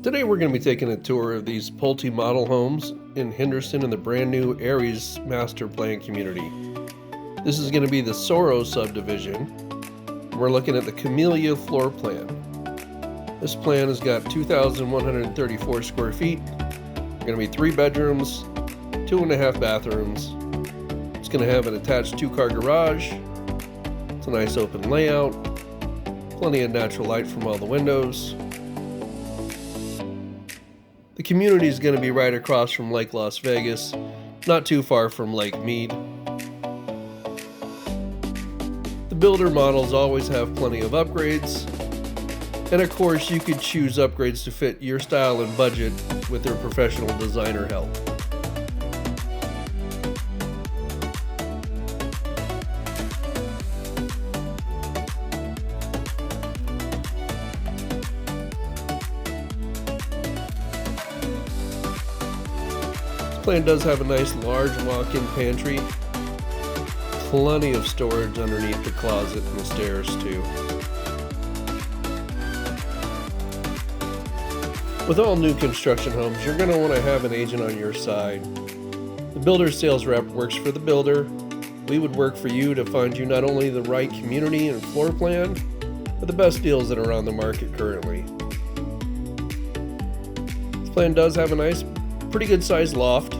Today we're going to be taking a tour of these Pulte model homes in Henderson in the brand new Aries Master Plan Community. This is going to be the Sorrow subdivision. We're looking at the Camellia floor plan. This plan has got 2,134 square feet. Going to be 3 bedrooms, 2.5 bathrooms. It's going to have an attached 2-car garage. It's a nice open layout. Plenty of natural light from all the windows. The community is going to be right across from Lake Las Vegas, not too far from Lake Mead. The builder models always have plenty of upgrades, and of course you could choose upgrades to fit your style and budget with their professional designer help. This plan does have a nice large walk-in pantry, plenty of storage underneath the closet and the stairs too. With all new construction homes, you're going to want to have an agent on your side. The builder's sales rep works for the builder. We would work for you to find you not only the right community and floor plan, but the best deals that are on the market currently. This plan does have a nice, pretty good sized loft,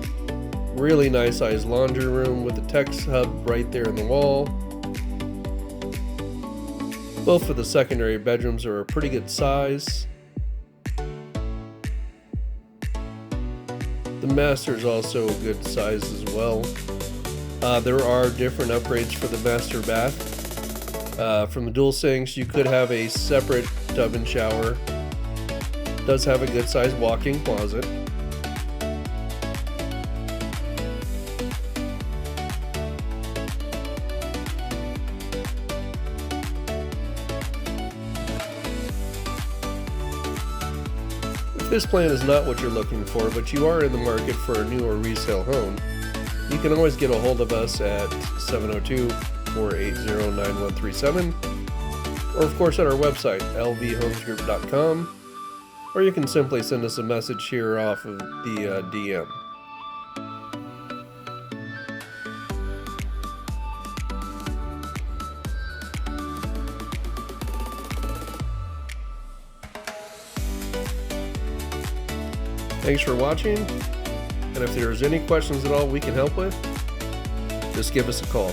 really nice sized laundry room with a tech hub right there in the wall. Both of the secondary bedrooms are a pretty good size. The master is also a good size as well. There are different upgrades for the master bath. From the dual sinks, you could have a separate tub and shower. It does have a good sized walk-in closet. If this plan is not what you're looking for, but you are in the market for a new or resale home, you can always get a hold of us at 702-480-9137, or of course at our website, lvhomesgroup.com, or you can simply send us a message here off of the DM. Thanks for watching, and if there's any questions at all we can help with, just give us a call.